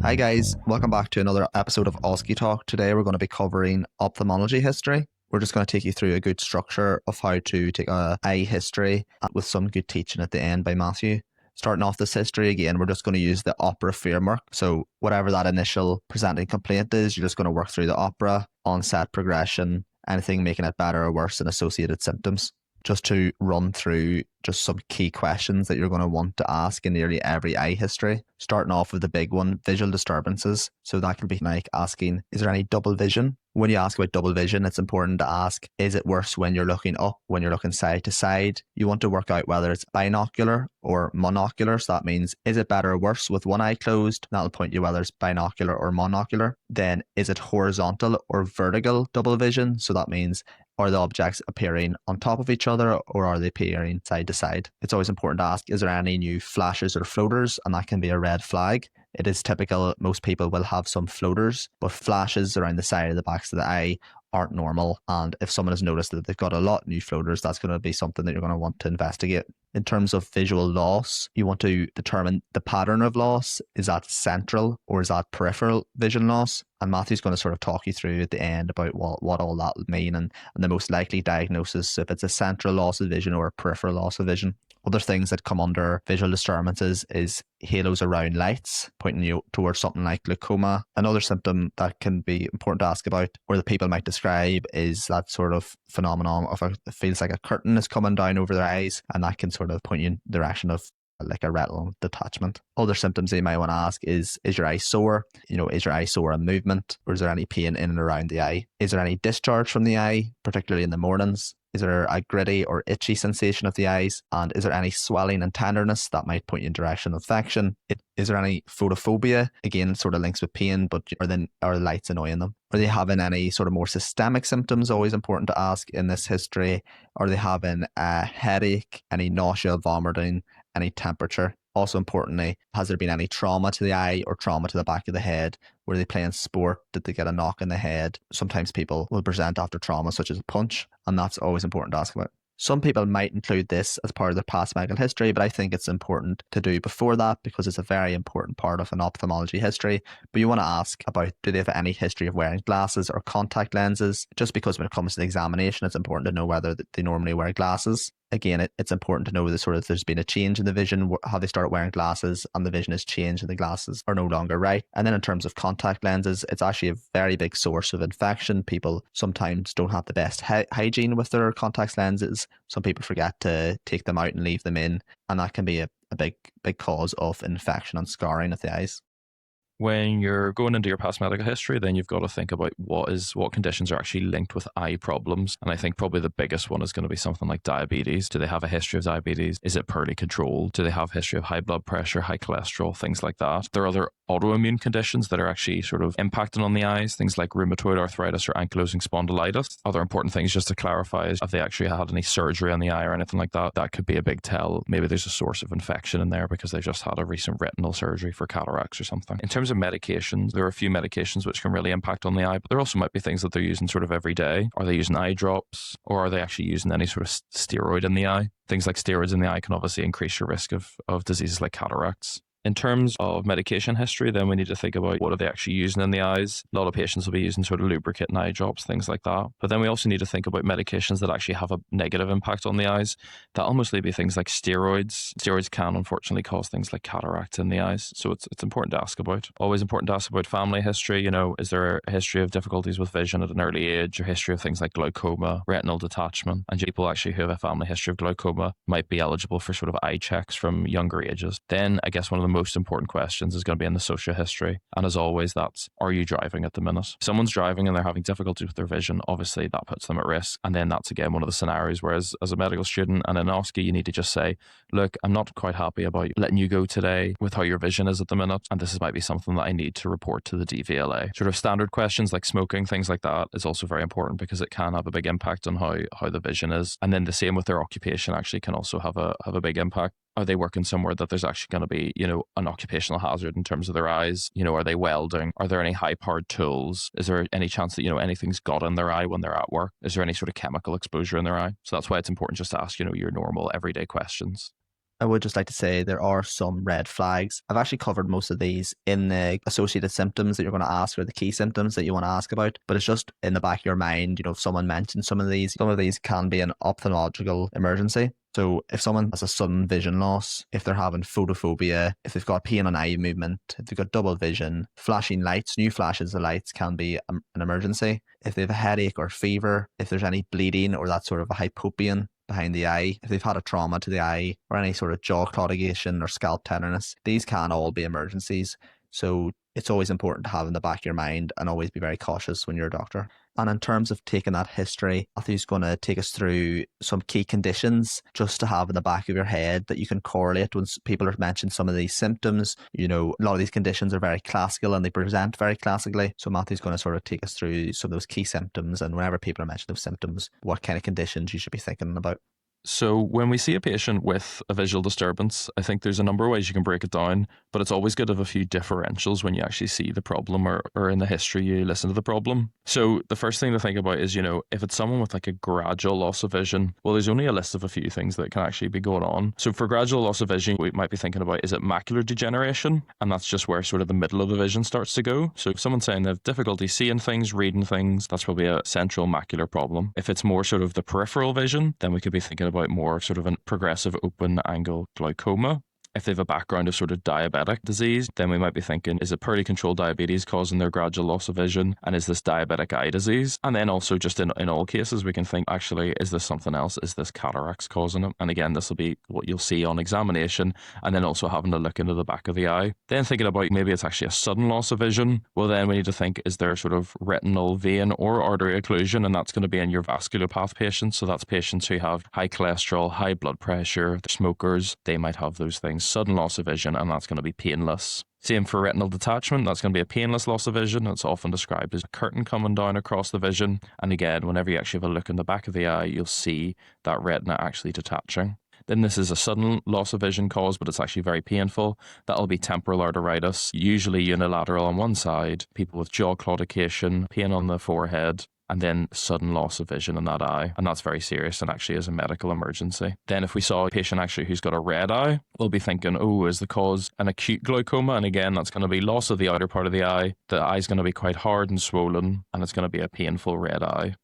Hi guys, welcome back to another episode of OSCE Talk. Today we're going to be covering ophthalmology history. We're just going to take you through a good structure of how to take a eye history with some good teaching at the end by Matthew. Starting off this history again, we're just going to use the opera framework. So whatever that initial presenting complaint is, you're just going to work through the opera, onset, progression, anything making it better or worse, and associated symptoms. Just to run through just some key questions that you're going to want to ask in nearly every eye history. Starting off with the big one, visual disturbances. So that can be like asking, is there any double vision? When you ask about double vision, it's important to ask, is it worse when you're looking up, when you're looking side to side? You want to work out whether it's binocular or monocular. So that means, is it better or worse with one eye closed? That'll point you whether it's binocular or monocular. Then, is it horizontal or vertical double vision? So that means, are the objects appearing on top of each other or are they appearing side to side? It's always important to ask, is there any new flashes or floaters? And that can be a red flag. It is typical, most people will have some floaters, but flashes around the side of the backs of the eye aren't normal. And if someone has noticed that they've got a lot of new floaters, that's going to be something that you're going to want to investigate. In terms of visual loss, you want to determine the pattern of loss. Is that central or is that peripheral vision loss? And Matthew's going to sort of talk you through at the end about what all that would mean and the most likely diagnosis, if it's a central loss of vision or a peripheral loss of vision. Other things that come under visual disturbances is halos around lights, pointing you towards something like glaucoma. Another symptom that can be important to ask about, or that people might describe, is that sort of phenomenon of it feels like a curtain is coming down over their eyes, and that can sort of point you in the direction of like a retinal detachment. Other symptoms you might want to ask is your eye sore? Is your eye sore on movement, or is there any pain in and around the eye? Is there any discharge from the eye, particularly in the mornings? Is there a gritty or itchy sensation of the eyes? And is there any swelling and tenderness that might point you in direction of infection? Is there any photophobia? Again, sort of links with pain, but are the lights annoying them? Are they having any sort of more systemic symptoms? Always important to ask in this history. Are they having a headache, any nausea, vomiting, any temperature? Also importantly, has there been any trauma to the eye or trauma to the back of the head? Were they playing sport? Did they get a knock in the head? Sometimes people will present after trauma, such as a punch, and that's always important to ask about. Some people might include this as part of their past medical history, but I think it's important to do before that because it's a very important part of an ophthalmology history. But you want to ask about, do they have any history of wearing glasses or contact lenses? Just because when it comes to the examination, it's important to know whether they normally wear glasses. Again, it's important to know that sort of there's been a change in the vision, how they start wearing glasses and the vision has changed and the glasses are no longer right. And then in terms of contact lenses, it's actually a very big source of infection. People sometimes don't have the best hygiene with their contact lenses. Some people forget to take them out and leave them in, and that can be a big cause of infection and scarring of the eyes. When you're going into your past medical history, then you've got to think about what conditions are actually linked with eye problems. And I think probably the biggest one is going to be something like diabetes. Do they have a history of diabetes? Is it poorly controlled? Do they have a history of high blood pressure, high cholesterol, things like that? There are other autoimmune conditions that are actually sort of impacting on the eyes, things like rheumatoid arthritis or ankylosing spondylitis. Other important things just to clarify is if they actually had any surgery on the eye or anything like that, that could be a big tell. Maybe there's a source of infection in there because they just had a recent retinal surgery for cataracts or something. In terms of medications, there are a few medications which can really impact on the eye, but there also might be things that they're using sort of every day. Are they using eye drops, or are they actually using any sort of steroid in the eye? Things like steroids in the eye can obviously increase your risk of diseases like cataracts. In terms of medication history, then we need to think about what are they actually using in the eyes. A lot of patients will be using sort of lubricant and eye drops, things like that. But then we also need to think about medications that actually have a negative impact on the eyes. That'll mostly be things like steroids. Steroids can unfortunately cause things like cataracts in the eyes. So it's important to ask about. Always important to ask about family history. Is there a history of difficulties with vision at an early age, or history of things like glaucoma, retinal detachment? And people actually who have a family history of glaucoma might be eligible for sort of eye checks from younger ages. Then I guess one of the most important questions is going to be in the social history. And as always, that's, are you driving at the minute? If someone's driving and they're having difficulty with their vision, obviously that puts them at risk. And then that's again one of the scenarios where as a medical student and an OSCE, you need to just say, look, I'm not quite happy about letting you go today with how your vision is at the minute. And this might be something that I need to report to the DVLA. Sort of standard questions like smoking, things like that is also very important because it can have a big impact on how the vision is. And then the same with their occupation actually can also have a big impact. Are they working somewhere that there's actually going to be, an occupational hazard in terms of their eyes? Are they welding? Are there any high-powered tools? Is there any chance that, anything's got in their eye when they're at work? Is there any sort of chemical exposure in their eye? So that's why it's important just to ask, your normal everyday questions. I would just like to say there are some red flags. I've actually covered most of these in the associated symptoms that you're going to ask, or the key symptoms that you want to ask about. But it's just in the back of your mind, if someone mentions some of these can be an ophthalmological emergency. So if someone has a sudden vision loss, if they're having photophobia, if they've got pain on eye movement, if they've got double vision, flashing lights, new flashes of lights can be an emergency. If they have a headache or fever, if there's any bleeding or that sort of a hypopyon behind the eye, if they've had a trauma to the eye or any sort of jaw claudication or scalp tenderness, these can all be emergencies. So it's always important to have in the back of your mind and always be very cautious when you're a doctor. And in terms of taking that history, Matthew's going to take us through some key conditions just to have in the back of your head that you can correlate when people are mentioning some of these symptoms. A lot of these conditions are very classical and they present very classically. So Matthew's going to sort of take us through some of those key symptoms, and whenever people are mentioning those symptoms, what kind of conditions you should be thinking about. So when we see a patient with a visual disturbance, I think there's a number of ways you can break it down, but it's always good to have a few differentials when you actually see the problem or in the history you listen to the problem. So the first thing to think about is, if it's someone with like a gradual loss of vision, well, there's only a list of a few things that can actually be going on. So for gradual loss of vision, we might be thinking about, is it macular degeneration? And that's just where sort of the middle of the vision starts to go. So if someone's saying they have difficulty seeing things, reading things, that's probably a central macular problem. If it's more sort of the peripheral vision, then we could be thinking about more sort of a progressive open angle glaucoma. If they have a background of sort of diabetic disease, then we might be thinking, is it poorly controlled diabetes causing their gradual loss of vision? And is this diabetic eye disease? And then also just in all cases, we can think, actually, is this something else? Is this cataracts causing it? And again, this will be what you'll see on examination, and then also having to look into the back of the eye. Then thinking about maybe it's actually a sudden loss of vision. Well, then we need to think, is there sort of retinal vein or artery occlusion? And that's going to be in your vasculopath patients. So that's patients who have high cholesterol, high blood pressure, smokers. They might have those things. Sudden loss of vision, and that's going to be painless. Same for retinal detachment, that's going to be a painless loss of vision. It's often described as a curtain coming down across the vision. And again, whenever you actually have a look in the back of the eye, you'll see that retina actually detaching. Then this is a sudden loss of vision caused, but it's actually very painful. That'll be temporal arteritis, usually unilateral on one side, people with jaw claudication, pain on the forehead, and then sudden loss of vision in that eye. And that's very serious and actually is a medical emergency. Then if we saw a patient actually who's got a red eye, we'll be thinking, is the cause an acute glaucoma? And again, that's going to be loss of the outer part of the eye. The eye's going to be quite hard and swollen, and it's going to be a painful red eye.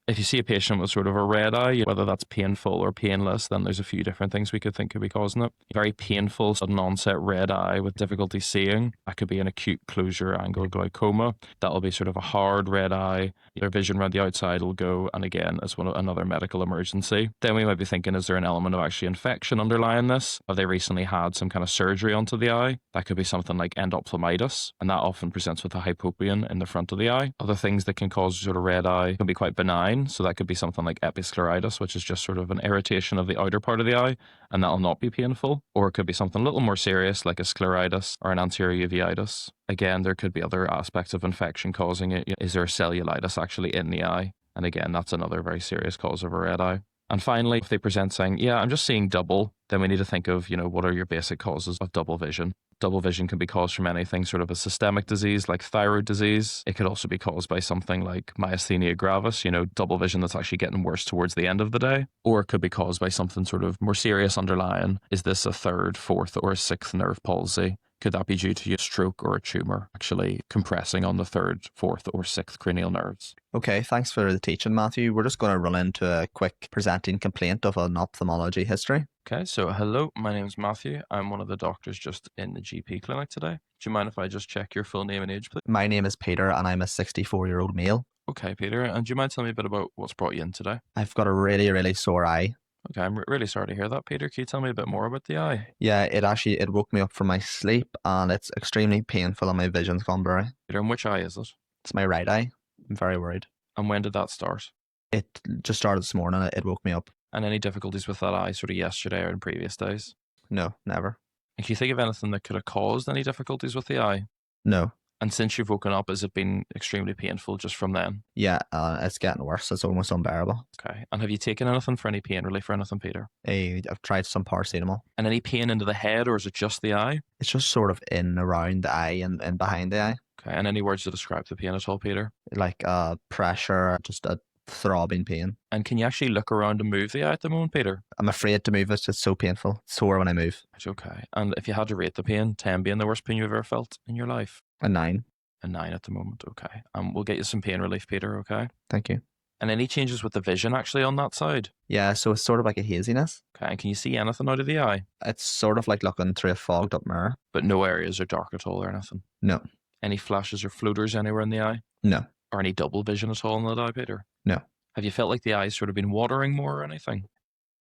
If you see a patient with sort of a red eye, whether that's painful or painless, then there's a few different things we could think could be causing it. Very painful, sudden onset red eye with difficulty seeing. That could be an acute closure angle glaucoma. That'll be sort of a hard red eye. Their vision around the outside will go, and again, it's another medical emergency. Then we might be thinking, is there an element of actually infection underlying this? Have they recently had some kind of surgery onto the eye? That could be something like endophthalmitis, and that often presents with a hypopyon in the front of the eye. Other things that can cause sort of red eye can be quite benign. So that could be something like episcleritis, which is just sort of an irritation of the outer part of the eye, and that'll not be painful. Or it could be something a little more serious, like a scleritis or an anterior uveitis. Again, there could be other aspects of infection causing it. Is there a cellulitis actually in the eye? And again, that's another very serious cause of a red eye. And finally, if they present saying, yeah, I'm just seeing double, then we need to think of, what are your basic causes of double vision? Double vision can be caused from anything sort of a systemic disease like thyroid disease. It could also be caused by something like myasthenia gravis, double vision that's actually getting worse towards the end of the day. Or it could be caused by something sort of more serious underlying. Is this a third, fourth, or a sixth nerve palsy? Could that be due to a stroke or a tumour actually compressing on the third, fourth, or sixth cranial nerves? Okay, thanks for the teaching, Matthew. We're just going to run into a quick presenting complaint of an ophthalmology history. Okay, so hello, my name is Matthew. I'm one of the doctors just in the GP clinic today. Do you mind if I just check your full name and age, please? My name is Peter and I'm a 64-year-old male. Okay, Peter, and do you mind telling me a bit about what's brought you in today? I've got a really, really sore eye. Okay, I'm really sorry to hear that, Peter. Can you tell me a bit more about the eye? Yeah, it woke me up from my sleep and it's extremely painful and my vision's gone blurry. Peter, and which eye is it? It's my right eye. I'm very worried. And when did that start? It just started this morning. It woke me up. And any difficulties with that eye sort of yesterday or in previous days? No, never. And can you think of anything that could have caused any difficulties with the eye? No. And since you've woken up, has it been extremely painful just from then? Yeah, it's getting worse. It's almost unbearable. Okay. And have you taken anything for any pain relief or anything, Peter? I've tried some paracetamol. And any pain into the head, or is it just the eye? It's just sort of in around the eye and behind the eye. Okay. And any words to describe the pain at all, Peter? Like pressure, just a throbbing pain. And can you actually look around and move the eye at the moment, Peter? I'm afraid to move it. It's so painful. It's sore when I move. It's okay. And if you had to rate the pain, 10 being the worst pain you've ever felt in your life? A 9. A 9 at the moment, okay. We'll get you some pain relief, Peter, okay? Thank you. And any changes with the vision actually on that side? Yeah, so it's sort of like a haziness. Okay, and can you see anything out of the eye? It's sort of like looking through a fogged up mirror. But no areas are dark at all or anything? No. Any flashes or floaters anywhere in the eye? No. Or any double vision at all in the eye, Peter? No. Have you felt like the eye's sort of been watering more or anything?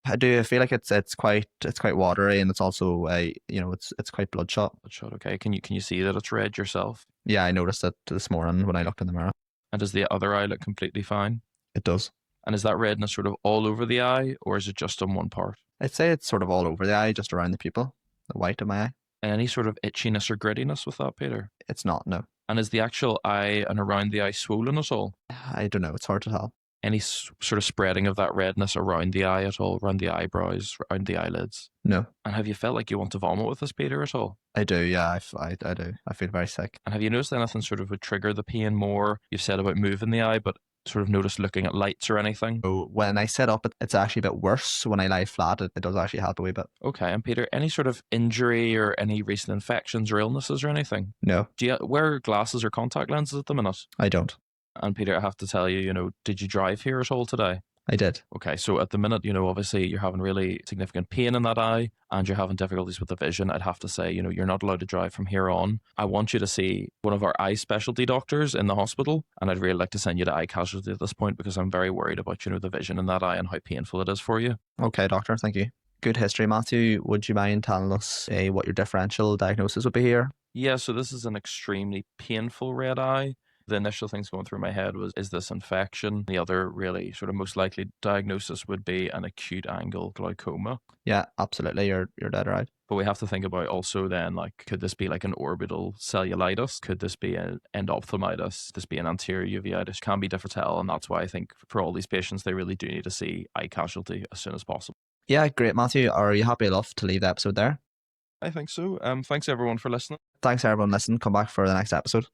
I do. I feel like it's quite watery, and it's also it's quite bloodshot. Bloodshot, okay. Can you see that it's red yourself? Yeah, I noticed it this morning when I looked in the mirror. And does the other eye look completely fine? It does. And is that redness sort of all over the eye, or is it just on one part? I'd say it's sort of all over the eye, just around the pupil, the white of my eye. And any sort of itchiness or grittiness with that, Peter? It's not, no. And is the actual eye and around the eye swollen at all? I don't know. It's hard to tell. Any sort of spreading of that redness around the eye at all, around the eyebrows, around the eyelids? No. And have you felt like you want to vomit with this, Peter, at all? I do, yeah. I do. I feel very sick. And have you noticed anything sort of would trigger the pain more? You've said about moving the eye, but sort of noticed looking at lights or anything? So when I sit up, it's actually a bit worse. When I lie flat, it does actually help a wee bit. Okay, and Peter, any sort of injury or any recent infections or illnesses or anything? No. Do you wear glasses or contact lenses at the minute? I don't. And Peter, I have to tell you, did you drive here at all today? I did. Okay, so at the minute, obviously you're having really significant pain in that eye and you're having difficulties with the vision. I'd have to say, you're not allowed to drive from here on. I want you to see one of our eye specialty doctors in the hospital, and I'd really like to send you to eye casualty at this point because I'm very worried about, the vision in that eye and how painful it is for you. Okay, doctor, thank you. Good history, Matthew. Would you mind telling us what your differential diagnosis would be here? Yeah, so this is an extremely painful red eye. The initial things going through my head was, is this infection? The other really sort of most likely diagnosis would be an acute angle glaucoma. Yeah, absolutely. You're dead right. But we have to think about also then, like, could this be like an orbital cellulitis? Could this be an endophthalmitis? Could this be an anterior uveitis? Can be difficult to tell, and that's why I think for all these patients, they really do need to see eye casualty as soon as possible. Yeah, great, Matthew. Are you happy enough to leave the episode there? I think so. Thanks everyone for listening. Thanks everyone listening. Come back for the next episode.